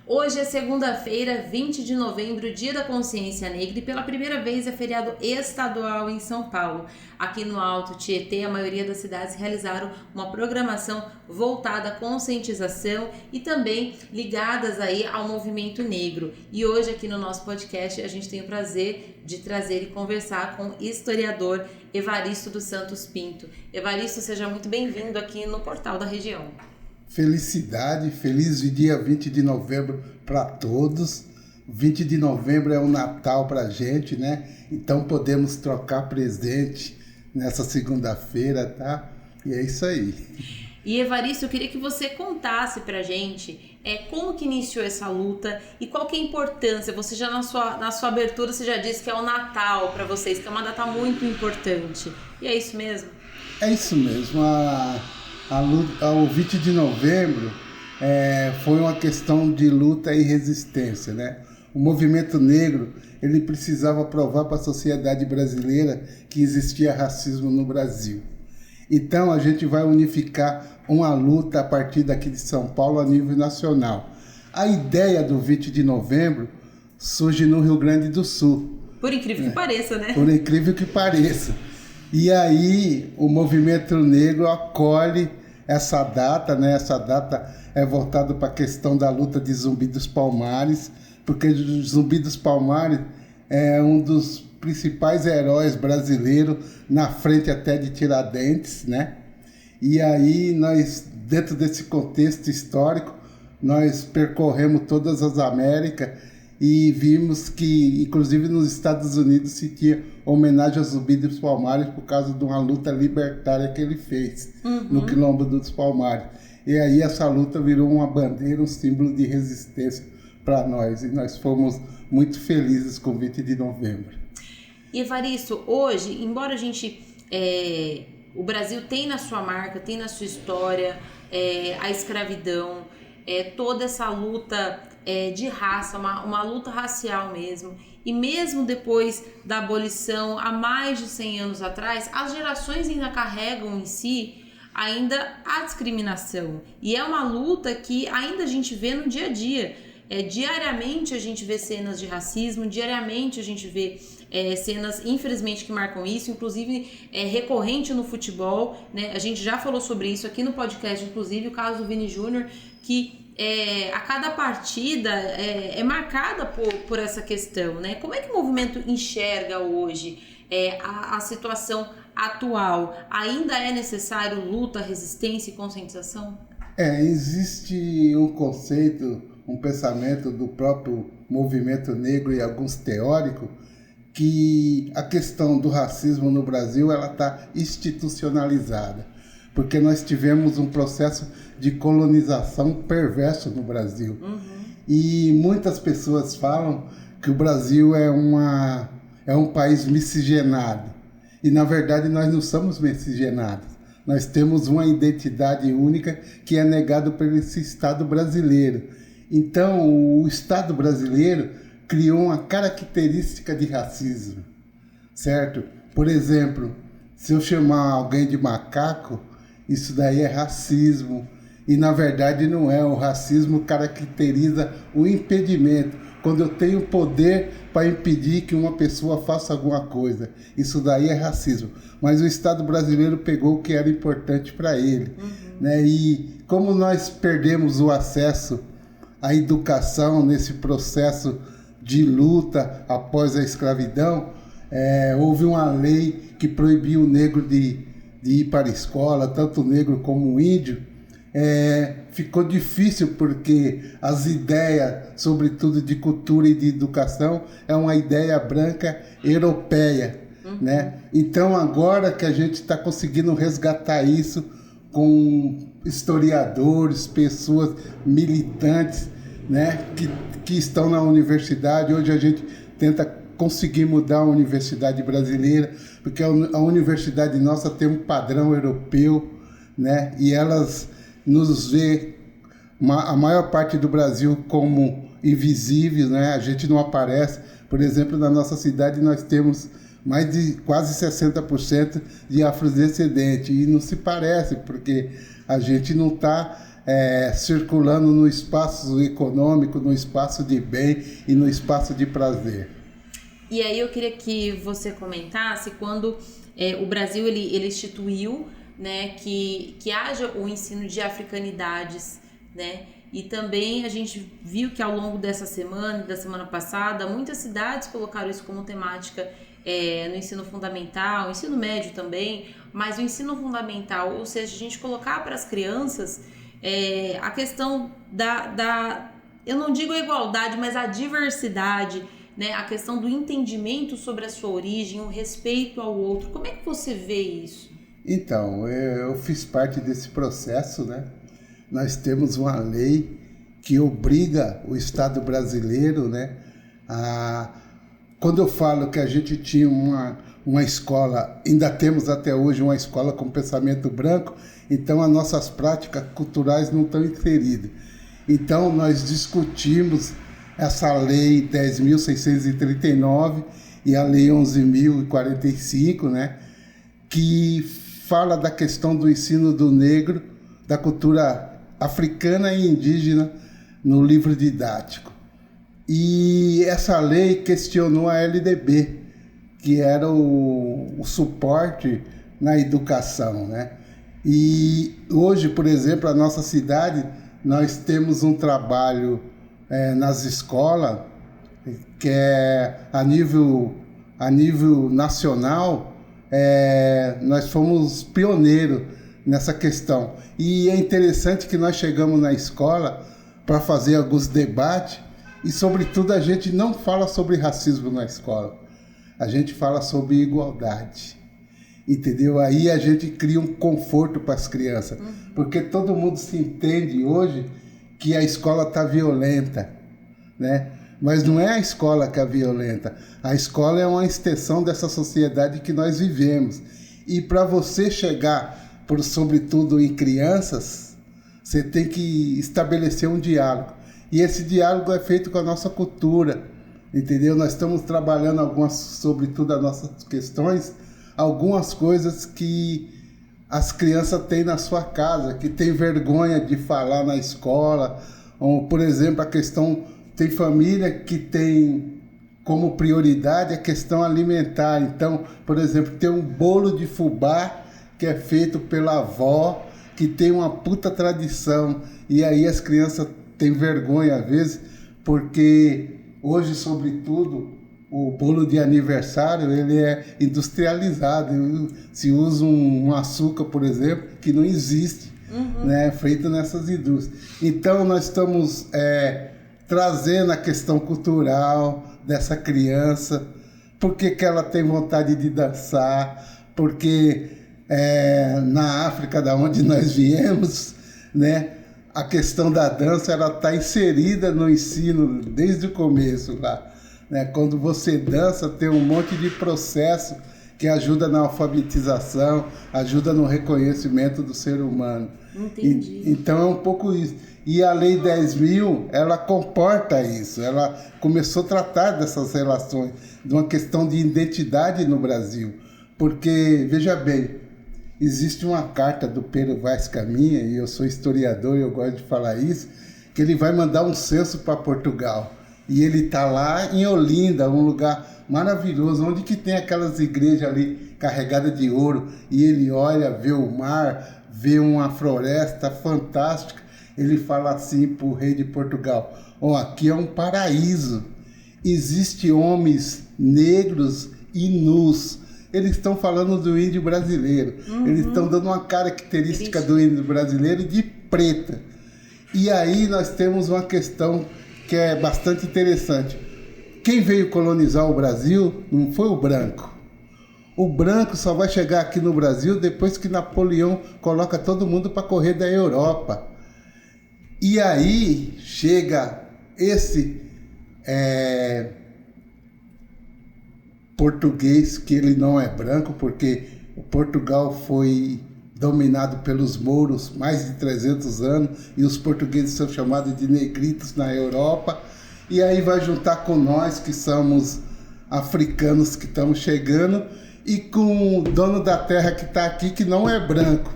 Hoje é segunda-feira, 20 de novembro, Dia da Consciência Negra, e pela primeira vez é feriado estadual em São Paulo. Aqui no Alto Tietê, a maioria das cidades realizaram uma programação voltada à conscientização e também ligadas aí ao movimento negro. E hoje aqui no nosso podcast a gente tem o prazer de trazer e conversar com o historiador Evaristo dos Santos Pinto. Evaristo, seja muito bem-vindo aqui no Portal da Região. Felicidade, feliz dia 20 de novembro para todos. 20 de novembro é o Natal para a gente, né? Então podemos trocar presente nessa segunda-feira, tá? E é isso aí. E Evaristo, eu queria que você contasse pra gente como que iniciou essa luta e qual que é a importância. Você já na sua abertura você já disse que é o Natal para vocês, que é uma data muito importante. E é isso mesmo? É isso mesmo. O 20 de novembro foi uma questão de luta e resistência, né? O movimento negro ele precisava provar para a sociedade brasileira que existia racismo no Brasil. Então a gente vai unificar uma luta a partir daqui de São Paulo a nível nacional. A ideia do 20 de novembro surge no Rio Grande do Sul. Por incrível que pareça, né? Por incrível que pareça. E aí o movimento negro acolhe essa data, né? Essa data é voltada para a questão da luta de Zumbi dos Palmares, porque Zumbi dos Palmares é um dos principais heróis brasileiros, na frente até de Tiradentes, né? E aí nós, dentro desse contexto histórico, nós percorremos todas as Américas e vimos que, inclusive nos Estados Unidos, se tinha homenagem ao Zumbi dos Palmares por causa de uma luta libertária que ele fez no Quilombo dos Palmares. E aí essa luta virou uma bandeira, um símbolo de resistência para nós. E nós fomos muito felizes com o 20 de novembro. E Evaristo, hoje, embora a gente... o Brasil tem na sua marca, tem na sua história a escravidão, toda essa luta de raça, uma luta racial mesmo. E mesmo depois da abolição, há mais de 100 anos atrás, as gerações ainda carregam em si ainda a discriminação. E é uma luta que ainda a gente vê no dia a dia. Diariamente a gente vê cenas de racismo, diariamente a gente vê cenas, infelizmente, que marcam isso, inclusive recorrente no futebol, né? A gente já falou sobre isso aqui no podcast, inclusive o caso do Vini Júnior, que a cada partida é marcada por essa questão, né? Como é que o movimento enxerga hoje a situação atual? Ainda é necessário luta, resistência e conscientização? Existe um conceito, um pensamento do próprio movimento negro e alguns teóricos que a questão do racismo no Brasil ela está institucionalizada, porque nós tivemos um processo de colonização perverso no Brasil. E muitas pessoas falam que o Brasil é um país miscigenado, e na verdade nós não somos miscigenados. Nós temos uma identidade única que é negada por esse Estado brasileiro. Então, o Estado brasileiro criou uma característica de racismo, certo? Por exemplo, se eu chamar alguém de macaco, isso daí é racismo. E, na verdade, não é. O racismo caracteriza o impedimento. Quando eu tenho poder para impedir que uma pessoa faça alguma coisa. Isso daí é racismo. Mas o Estado brasileiro pegou o que era importante para ele. Né? E como nós perdemos o acesso à educação nesse processo de luta após a escravidão, houve uma lei que proibiu o negro de ir para a escola, tanto o negro como o índio. Ficou difícil porque as ideias, sobretudo de cultura e de educação, é uma ideia branca europeia, né? Então agora que a gente está conseguindo resgatar isso com historiadores, pessoas militantes, né? que estão na universidade, hoje a gente tenta conseguir mudar a universidade brasileira, porque a universidade nossa tem um padrão europeu, né? E elas nos vê a maior parte do Brasil como invisíveis, né? A gente não aparece. Por exemplo, na nossa cidade nós temos mais de quase 60% de afrodescendentes e não se parece, porque a gente não está circulando no espaço econômico, no espaço de bem e no espaço de prazer. E aí eu queria que você comentasse quando o Brasil ele instituiu, né, que haja o ensino de africanidades, né? E também a gente viu que ao longo dessa semana e da semana passada, muitas cidades colocaram isso como temática no ensino fundamental, ensino médio também, mas o ensino fundamental, ou seja, a gente colocar para as crianças a questão eu não digo a igualdade, mas a diversidade, né? A questão do entendimento sobre a sua origem, o respeito ao outro. Como é que você vê isso? Então, eu fiz parte desse processo, né? Nós temos uma lei que obriga o Estado brasileiro, né, quando eu falo que a gente tinha uma escola, ainda temos até hoje uma escola com pensamento branco, então as nossas práticas culturais não estão inseridas. Então nós discutimos essa lei 10.639 e a lei 11.045, né, que fala da questão do ensino do negro, da cultura africana e indígena no livro didático. E essa lei questionou a LDB, que era o suporte na educação, né? E hoje, por exemplo, a nossa cidade, nós temos um trabalho nas escolas que a nível nacional, nós fomos pioneiros nessa questão. E é interessante que nós chegamos na escola para fazer alguns debates e, sobretudo, a gente não fala sobre racismo na escola. A gente fala sobre igualdade, entendeu? Aí a gente cria um conforto para as crianças, porque todo mundo se entende hoje que a escola está violenta, né? Mas não é a escola que é violenta. A escola é uma extensão dessa sociedade que nós vivemos. E para você chegar, sobretudo em crianças, você tem que estabelecer um diálogo. E esse diálogo é feito com a nossa cultura, entendeu? Nós estamos trabalhando sobretudo as nossas questões, algumas coisas que as crianças têm na sua casa, que tem vergonha de falar na escola. Ou, por exemplo, a questão, tem família que tem como prioridade a questão alimentar. Então, por exemplo, tem um bolo de fubá que é feito pela avó, que tem uma puta tradição, e aí as crianças têm vergonha às vezes, porque hoje, sobretudo, o bolo de aniversário ele é industrializado, se usa um açúcar, por exemplo, que não existe, né, feito nessas indústrias. Então nós estamos trazendo a questão cultural dessa criança, por que ela tem vontade de dançar, porque na África, da onde nós viemos, né, a questão da dança ela está inserida no ensino desde o começo lá, né? Quando você dança tem um monte de processo que ajuda na alfabetização, ajuda no reconhecimento do ser humano. Entendi. Então é um pouco isso. E a Lei 10.000, ela comporta isso, ela começou a tratar dessas relações, de uma questão de identidade no Brasil, porque, veja bem, existe uma carta do Pero Vaz Caminha, e eu sou historiador e eu gosto de falar isso, que ele vai mandar um censo para Portugal. E ele está lá em Olinda, um lugar maravilhoso, onde que tem aquelas igrejas ali carregadas de ouro, e ele olha, vê o mar, vê uma floresta fantástica. Ele fala assim para o rei de Portugal: aqui é um paraíso, existem homens negros e nus. Eles estão falando do índio brasileiro. Eles estão dando uma característica do índio brasileiro de preta. E aí nós temos uma questão que é bastante interessante. Quem veio colonizar o Brasil não foi o branco. O branco só vai chegar aqui no Brasil depois que Napoleão coloca todo mundo para correr da Europa. E aí chega esse português, que ele não é branco, porque Portugal foi dominado pelos mouros mais de 300 anos, e os portugueses são chamados de negritos na Europa, e aí vai juntar com nós, que somos africanos que estamos chegando, e com o dono da terra que está aqui, que não é branco,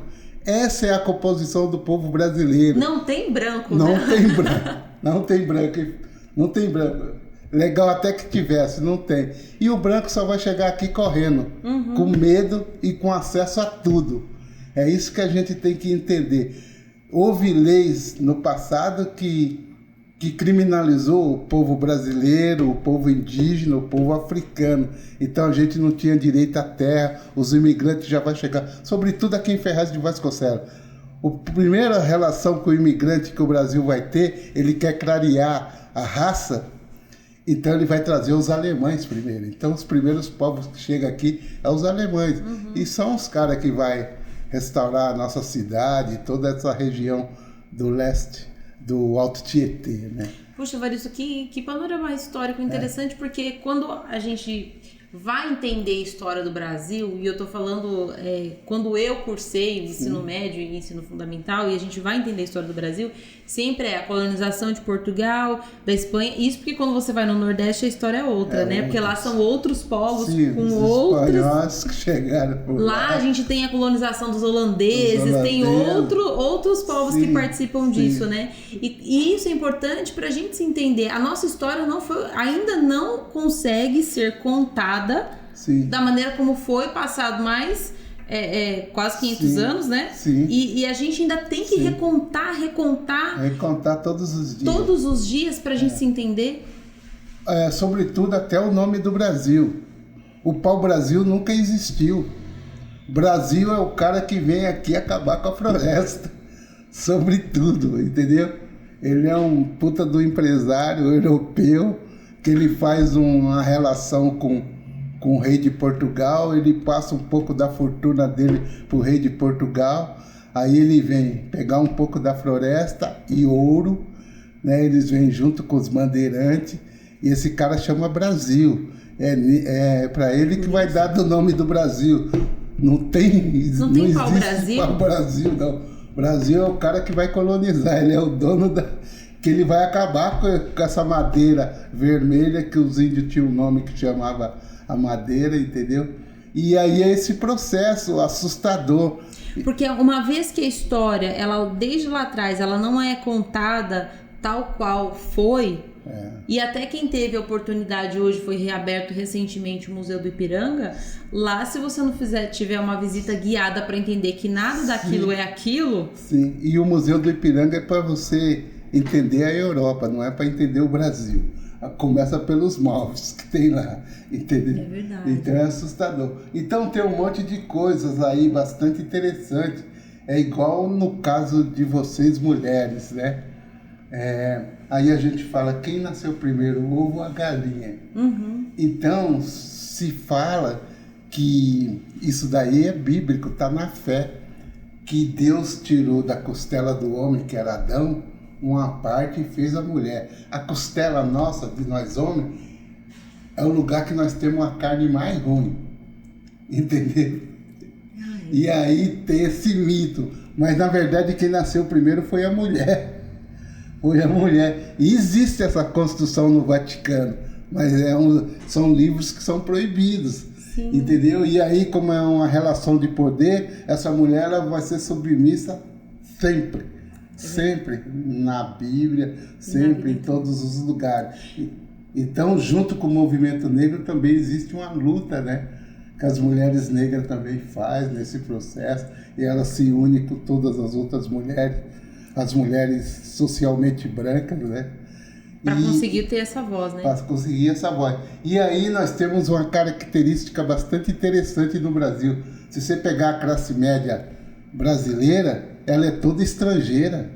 Essa é a composição do povo brasileiro. Não tem branco, Não né? tem branco. Não tem branco. Não tem branco. Legal até que tivesse, não tem. E o branco só vai chegar aqui correndo, com medo e com acesso a tudo. É isso que a gente tem que entender. Houve leis no passado que criminalizou o povo brasileiro, o povo indígena, o povo africano. Então a gente não tinha direito à terra, os imigrantes já vão chegar, sobretudo aqui em Ferraz de Vasconcelos. A primeira relação com o imigrante que o Brasil vai ter, ele quer clarear a raça, então ele vai trazer os alemães primeiro. Então os primeiros povos que chegam aqui são os alemães. E são os caras que vão restaurar a nossa cidade, toda essa região do leste, do Alto Tietê, né? Puxa, Evaristo, que panorama histórico interessante, porque quando a gente vai entender a história do Brasil, e eu tô falando, quando eu cursei o ensino médio e ensino fundamental, e a gente vai entender a história do Brasil, sempre é a colonização de Portugal, da Espanha, isso porque quando você vai no Nordeste a história é outra, né? Porque lá são outros povos, com outros... espanhóis que chegaram por lá. A gente tem a colonização dos holandeses, tem outros povos que participam disso, né? E isso é importante pra gente se entender. A nossa história ainda não consegue ser contada da maneira como foi passado mais quase 500 anos, né? E a gente ainda tem que recontar todos os dias. Todos os dias pra gente se entender. Sobretudo até o nome do Brasil. O pau-brasil nunca existiu. Brasil é o cara que vem aqui acabar com a floresta. Sobretudo, entendeu? Ele é um puta do empresário europeu que ele faz uma relação com o rei de Portugal, ele passa um pouco da fortuna dele pro rei de Portugal, aí ele vem pegar um pouco da floresta e ouro, né? Eles vêm junto com os bandeirantes, e esse cara chama Brasil. É para ele que vai dar do nome do Brasil. Não tem pau-brasil? Pau-brasil, não. Brasil é o cara que vai colonizar, ele é o dono que ele vai acabar com essa madeira vermelha, que os índios tinham um nome que chamava a madeira, entendeu? E aí é esse processo assustador. Porque uma vez que a história, ela desde lá atrás, ela não é contada tal qual foi, e até quem teve a oportunidade hoje, foi reaberto recentemente o Museu do Ipiranga, lá se você não tiver uma visita guiada para entender que nada daquilo é aquilo... Sim, e o Museu do Ipiranga é para você entender a Europa, não é para entender o Brasil. Começa pelos móveis que tem lá, entendeu? É verdade. Então é assustador. Então tem um monte de coisas aí bastante interessante. É igual no caso de vocês mulheres, né? Aí a gente fala, quem nasceu primeiro, o ovo ou a galinha? Então se fala que isso daí é bíblico, está na fé, que Deus tirou da costela do homem, que era Adão, uma parte e fez a mulher. A costela nossa, de nós homens, é o lugar que nós temos a carne mais ruim. Entendeu? E aí tem esse mito. Mas na verdade quem nasceu primeiro foi a mulher. Foi a mulher. E existe essa construção no Vaticano. Mas são livros que são proibidos. Sim. Entendeu? E aí, como é uma relação de poder, essa mulher ela vai ser submissa sempre. Sempre na Bíblia, sempre em todos os lugares. Então, junto com o movimento negro, também existe uma luta, né? Que as mulheres negras também fazem nesse processo, e elas se unem com todas as outras mulheres, as mulheres socialmente brancas, né? Para conseguir ter essa voz, né? Para conseguir essa voz. E aí nós temos uma característica bastante interessante no Brasil. Se você pegar a classe média brasileira, ela é toda estrangeira,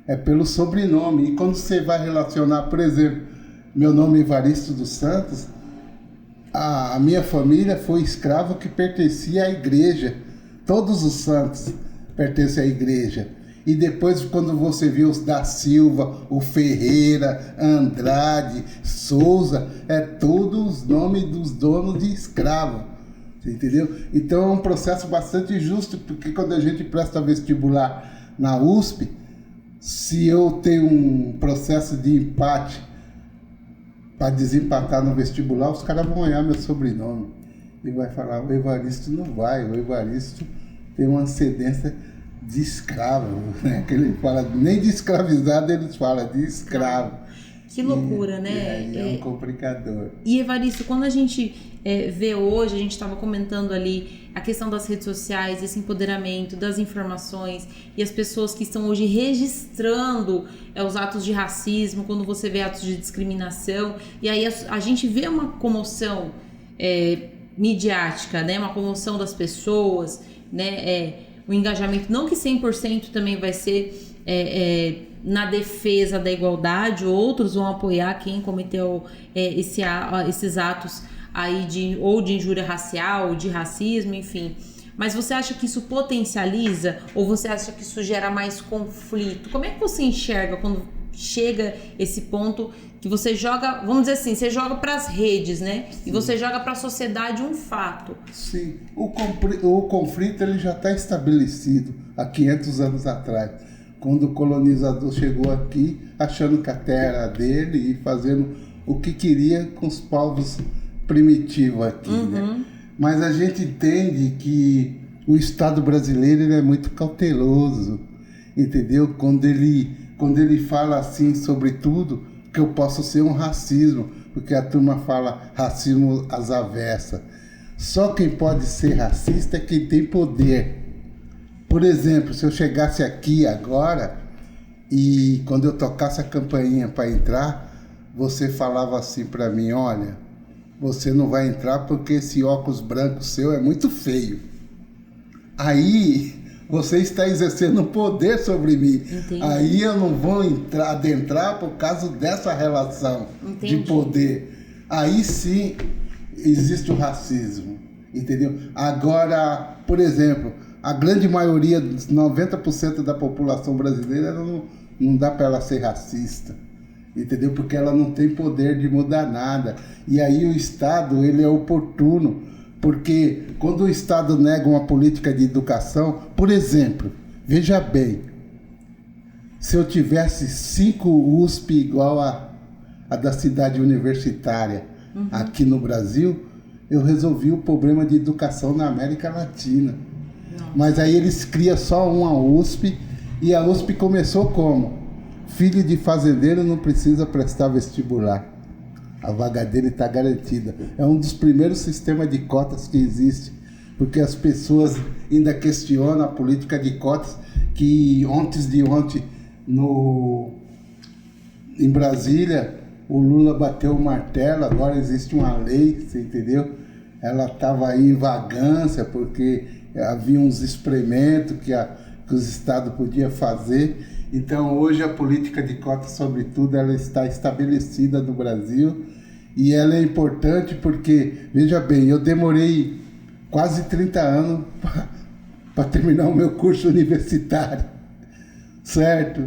é pelo sobrenome. E quando você vai relacionar, por exemplo, meu nome é Evaristo dos Santos, a minha família foi escravo que pertencia à igreja. Todos os santos pertencem à igreja. E depois, quando você vê os da Silva, o Ferreira, Andrade, Souza, é todos os nomes dos donos de escravo. Entendeu? Então é um processo bastante justo, porque quando a gente presta vestibular na USP, se eu tenho um processo de empate para desempatar no vestibular, os caras vão olhar meu sobrenome e vai falar, o Evaristo não vai, o Evaristo tem uma antecedência de escravo, né? Que ele fala, nem de escravizado eles falam, de escravo. Que loucura, né? E aí é um complicador. E Evaristo, quando a gente vê hoje, a gente estava comentando ali a questão das redes sociais, esse empoderamento das informações e as pessoas que estão hoje registrando os atos de racismo, quando você vê atos de discriminação, e aí a gente vê uma comoção midiática, né? Uma comoção das pessoas, né? O engajamento, não que 100% também vai ser na defesa da igualdade, outros vão apoiar quem cometeu esses atos aí de injúria racial, de racismo, enfim. Mas você acha que isso potencializa ou você acha que isso gera mais conflito? Como é que você enxerga quando chega esse ponto que você joga, vamos dizer assim, você joga para as redes, né? Sim. E você joga para a sociedade um fato. Sim, o conflito ele já está estabelecido há 500 anos atrás, quando o colonizador chegou aqui achando que a terra era dele e fazendo o que queria com os povos primitivos aqui, né? Mas a gente entende que o Estado brasileiro ele é muito cauteloso, entendeu? Quando ele fala assim sobre tudo, que eu posso ser um racismo, porque a turma fala racismo às avessas. Só quem pode ser racista é quem tem poder. Por exemplo, se eu chegasse aqui agora e quando eu tocasse a campainha para entrar, você falava assim para mim, olha, você não vai entrar porque esse óculos branco seu é muito feio. Aí você está exercendo poder sobre mim. Entendi. Aí eu não vou adentrar por causa dessa relação. Entendi. De poder. Aí sim existe o racismo, entendeu? Agora, por exemplo, a grande maioria, 90% da população brasileira não dá para ela ser racista, entendeu? Porque ela não tem poder de mudar nada. E aí o Estado, ele é oportuno, porque quando o Estado nega uma política de educação, por exemplo, veja bem, se eu tivesse 5 USP igual a da cidade universitária aqui no Brasil, eu resolvi o problema de educação na América Latina. Nossa. Mas aí eles criam só uma USP, e a USP começou como? Filho de fazendeiro não precisa prestar vestibular. A vaga dele está garantida. É um dos primeiros sistemas de cotas que existe, porque as pessoas ainda questionam a política de cotas, que antes de ontem, em Brasília, o Lula bateu o martelo, agora existe uma lei, você entendeu? Ela estava aí em vagância, porque havia uns experimentos que os estados podiam fazer. Então, hoje a política de cotas, sobretudo, ela está estabelecida no Brasil, e ela é importante porque, veja bem, eu demorei quase 30 anos para terminar o meu curso universitário, certo?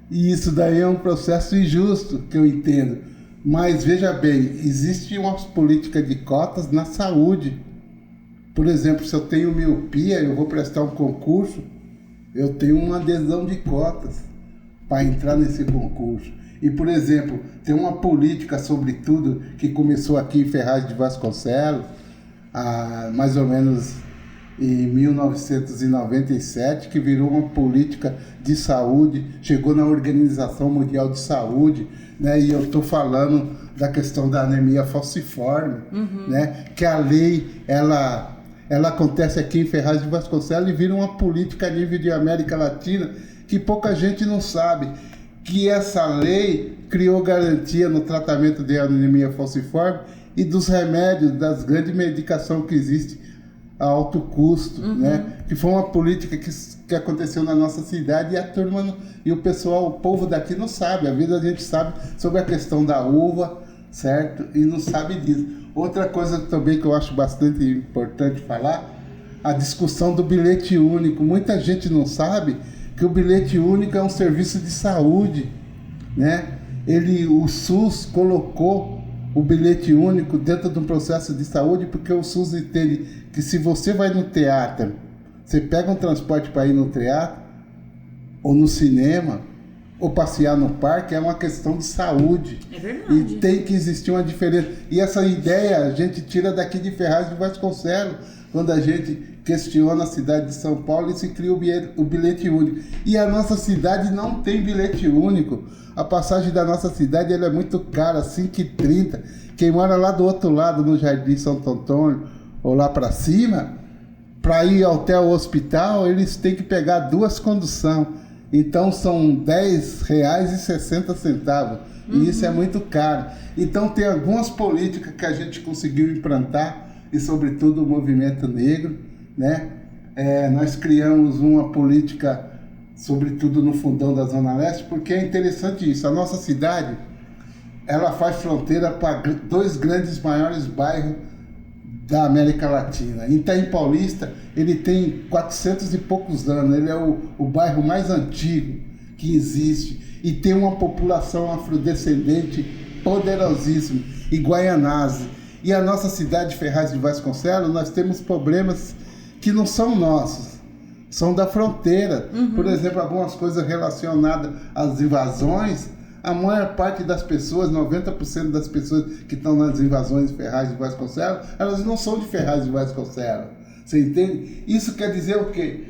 E isso daí é um processo injusto, que eu entendo. Mas, veja bem, existe uma política de cotas na saúde. Por exemplo, se eu tenho miopia, eu vou prestar um concurso, eu tenho uma adesão de cotas para entrar nesse concurso. E, por exemplo, tem uma política, sobretudo, que começou aqui em Ferraz de Vasconcelos, mais ou menos em 1997, que virou uma política de saúde, chegou na Organização Mundial de Saúde, né? E eu estou falando da questão da anemia falciforme, né? Que a lei, ela acontece aqui em Ferraz de Vasconcelos e vira uma política a nível de América Latina, que pouca gente não sabe, que essa lei criou garantia no tratamento de anemia falciforme e dos remédios, das grandes medicações que existem a alto custo, né? Que foi uma política que aconteceu na nossa cidade, e a turma e o pessoal, o povo daqui não sabe. A vida a gente sabe sobre a questão da uva, certo? E não sabe disso. Outra coisa também que eu acho bastante importante falar, a discussão do bilhete único. Muita gente não sabe que o bilhete único é um serviço de saúde, né? O SUS colocou o bilhete único dentro de um processo de saúde, porque o SUS entende que se você vai no teatro, você pega um transporte para ir no teatro, ou no cinema, ou passear no parque, é uma questão de saúde. É verdade. E tem que existir uma diferença. E essa ideia a gente tira daqui de Ferraz de Vasconcelos, quando a gente questiona a cidade de São Paulo e se cria o bilhete único. E a nossa cidade não tem bilhete único. A passagem da nossa cidade ela é muito cara, R$ 5,30. Quem mora lá do outro lado, no Jardim Santo Antônio, ou lá para cima, para ir até o hospital, eles têm que pegar 2 conduções. Então são R$10,60. E isso é muito caro. Então tem algumas políticas que a gente conseguiu implantar, e sobretudo o movimento negro, né? Nós criamos uma política, sobretudo no fundão da Zona Leste, porque é interessante isso. A nossa cidade, ela faz fronteira para 2 grandes maiores bairros da América Latina. Itaim Paulista, ele tem 400 e poucos anos, ele é o bairro mais antigo que existe e tem uma população afrodescendente poderosíssima, e Guaianazes. E a nossa cidade, Ferraz de Vasconcelos, nós temos problemas que não são nossos, são da fronteira. Por exemplo, algumas coisas relacionadas às invasões, a maior parte das pessoas, 90% das pessoas que estão nas invasões de Ferraz de Vasconcelos, elas não são de Ferraz de Vasconcelos. Você entende? Isso quer dizer o quê?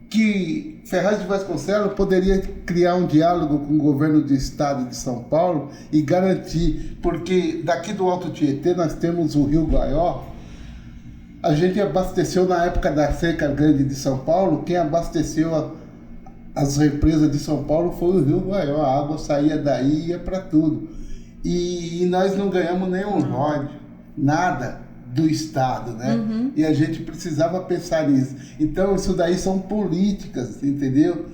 Que Ferraz de Vasconcelos poderia criar um diálogo com o governo do estado de São Paulo e garantir, porque daqui do Alto Tietê nós temos o Rio Guaió. A gente abasteceu na época da seca grande de São Paulo, quem abasteceu as represas de São Paulo foi o Rio Guaió, a água saía daí e ia para tudo. E nós não ganhamos nenhum ROD, nada do Estado, né? E a gente precisava pensar nisso. Então, isso daí são políticas, entendeu?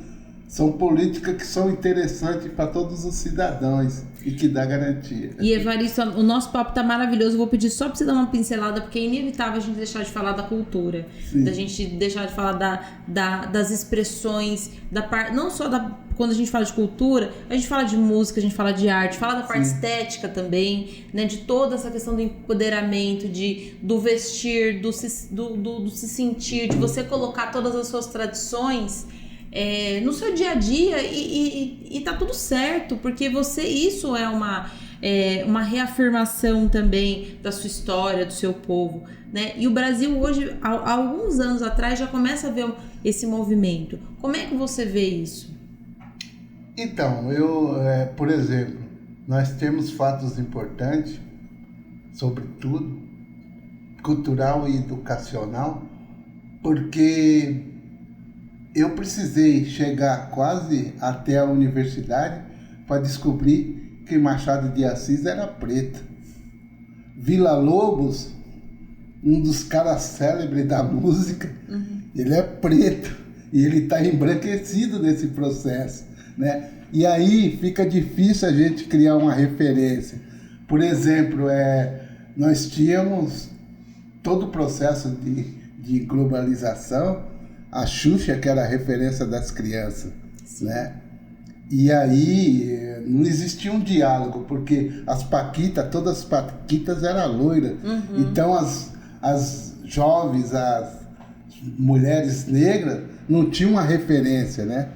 São políticas que são interessantes para todos os cidadãos e que dá garantia. E Evaristo, o nosso papo tá maravilhoso. Vou pedir só para você dar uma pincelada, porque é inevitável a gente deixar de falar da cultura. Sim. Da gente deixar de falar das expressões, não só quando a gente fala de cultura, a gente fala de música, a gente fala de arte, fala da parte estética também, né? De toda essa questão do empoderamento, do vestir, do se sentir, de você colocar todas as suas tradições no seu dia a dia e tá tudo certo, porque isso é uma reafirmação também da sua história, do seu povo, né? E o Brasil hoje, há alguns anos atrás, já começa a ver esse movimento. Como é que você vê isso? Então, por exemplo, nós temos fatos importantes, sobretudo cultural e educacional, porque eu precisei chegar quase até a universidade para descobrir que Machado de Assis era preto. Villa-Lobos, um dos caras célebres da música, ele é preto e ele está embranquecido nesse processo, né? E aí fica difícil a gente criar uma referência. Por exemplo, nós tínhamos todo o processo de globalização, a Xuxa, que era a referência das crianças, né? E aí não existia um diálogo, porque todas as paquitas eram loiras. Então as jovens, as mulheres negras não tinham uma referência, né?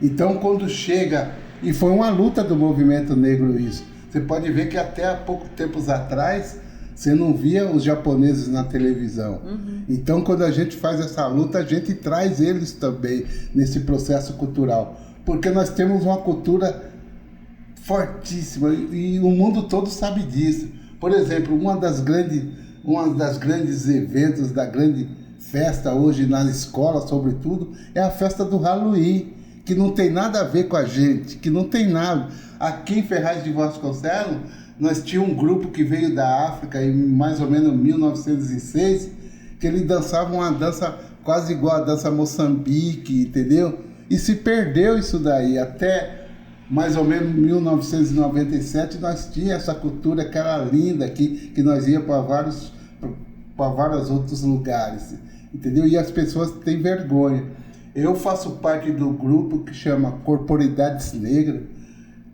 Então quando chega, e foi uma luta do movimento negro isso, você pode ver que até há pouco tempos atrás você não via os japoneses na televisão. Então, quando a gente faz essa luta, a gente traz eles também nesse processo cultural. Porque nós temos uma cultura fortíssima e o mundo todo sabe disso. Por exemplo, uma das grandes eventos, da grande festa hoje na escola, sobretudo, é a festa do Halloween, que não tem nada a ver com a gente, que não tem nada. Aqui em Ferraz de Vasconcelos, nós tínhamos um grupo que veio da África em mais ou menos 1906, que ele dançava uma dança quase igual a dança Moçambique, entendeu? E se perdeu isso daí. Até mais ou menos 1997 nós tínhamos essa cultura que era linda aqui, que nós íamos para vários outros lugares, entendeu? E as pessoas têm vergonha. Eu faço parte do grupo que chama Corporidades Negras,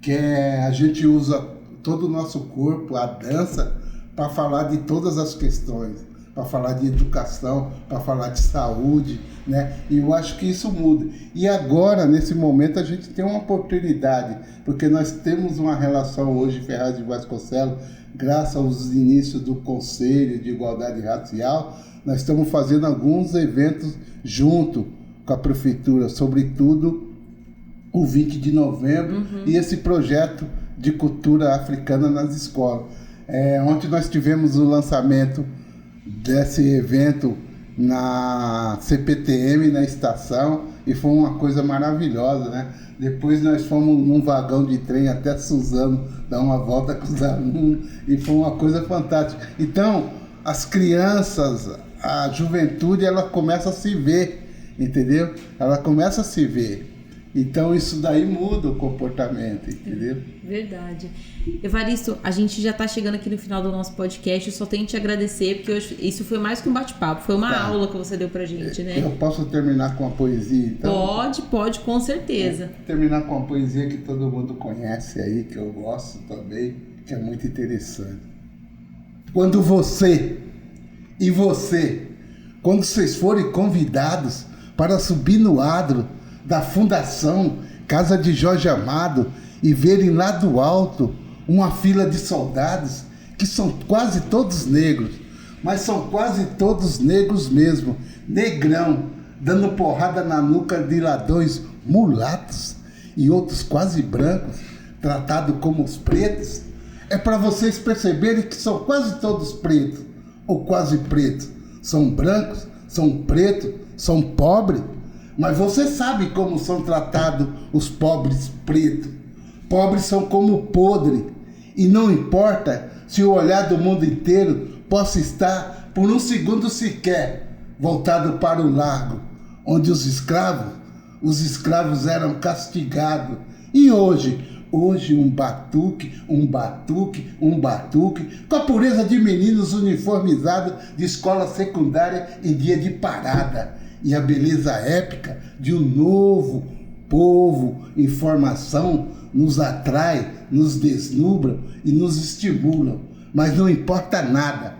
que a gente usa todo o nosso corpo, a dança, para falar de todas as questões. para falar de educação, para falar de saúde, né? E eu acho que isso muda. E agora, nesse momento, a gente tem uma oportunidade, porque nós temos uma relação hoje, Ferraz de Vasconcelos, graças aos inícios do Conselho de Igualdade Racial, nós estamos fazendo alguns eventos junto com a Prefeitura, sobretudo o 20 de novembro, e esse projeto de cultura africana nas escolas. Ontem nós tivemos o lançamento desse evento na CPTM, na estação, e foi uma coisa maravilhosa, né? Depois nós fomos num vagão de trem até Suzano, dar uma volta com os alunos, e foi uma coisa fantástica. Então, as crianças, a juventude, ela começa a se ver, entendeu? Ela começa a se ver. Então isso daí muda o comportamento, entendeu? Verdade. Evaristo, a gente já está chegando aqui no final do nosso podcast. Eu só tenho que te agradecer, porque hoje isso foi mais que um bate-papo, foi uma aula que você deu pra gente, né? Eu posso terminar com uma poesia, então? Pode, com certeza. Terminar com uma poesia que todo mundo conhece aí, que eu gosto também, que é muito interessante. Quando vocês forem convidados para subir no adro da Fundação Casa de Jorge Amado e verem lá do alto uma fila de soldados que são quase todos negros, mas são quase todos negros mesmo, negrão, dando porrada na nuca de ladrões mulatos e outros quase brancos, tratados como os pretos, é para vocês perceberem que são quase todos pretos, ou quase pretos, são brancos, são pretos, são pobres. Mas você sabe como são tratados os pobres pretos. Pobres são como podre. E não importa se o olhar do mundo inteiro possa estar, por um segundo sequer, voltado para o largo, onde os escravos eram castigados. E hoje um batuque, com a pureza de meninos uniformizados de escola secundária em dia de parada. E a beleza épica de um novo povo em formação nos atrai, nos deslumbra e nos estimulam. Mas não importa nada,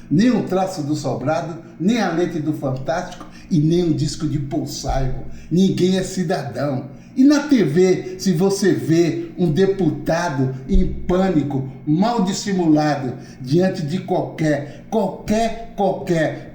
nem um traço do sobrado, nem a lente do Fantástico e nem um disco de Paul Simon. Ninguém é cidadão. E na TV, se você vê um deputado em pânico, mal dissimulado, diante de qualquer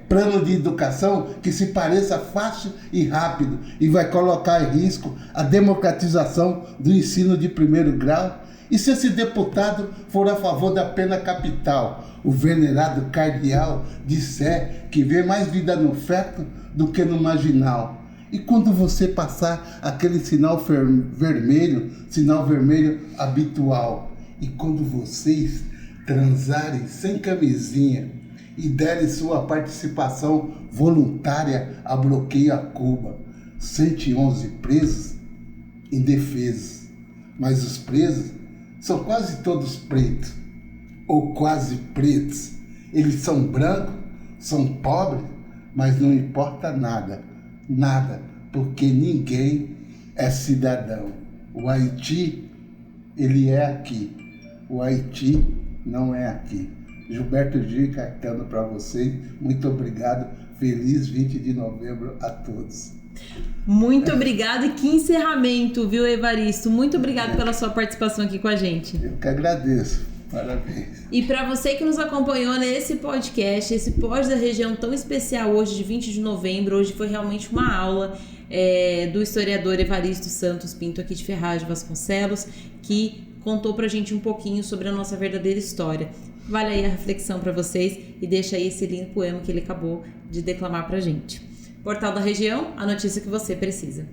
plano de educação que se pareça fácil e rápido e vai colocar em risco a democratização do ensino de primeiro grau, e se esse deputado for a favor da pena capital, o venerado cardeal disser que vê mais vida no feto do que no marginal. E quando você passar aquele sinal vermelho habitual, e quando vocês transarem sem camisinha e derem sua participação voluntária a bloqueio a Cuba, 111 presos indefesos, mas os presos são quase todos pretos, ou quase pretos. Eles são brancos, são pobres, mas não importa nada, porque ninguém é cidadão. O Haiti, ele é aqui, o Haiti não é aqui. Gilberto Gil Caetano para vocês, muito obrigado, feliz 20 de novembro a todos. Muito obrigado, e que encerramento, viu, Evaristo? Muito obrigado pela sua participação aqui com a gente. Eu que agradeço, parabéns. E para você que nos acompanhou nesse podcast, esse Pod da Região tão especial hoje de 20 de novembro, hoje foi realmente uma aula do historiador Evaristo Santos Pinto aqui de Ferraz de Vasconcelos, que contou pra gente um pouquinho sobre a nossa verdadeira história. Vale aí a reflexão para vocês e deixa aí esse lindo poema que ele acabou de declamar pra gente. Portal da Região, a notícia que você precisa.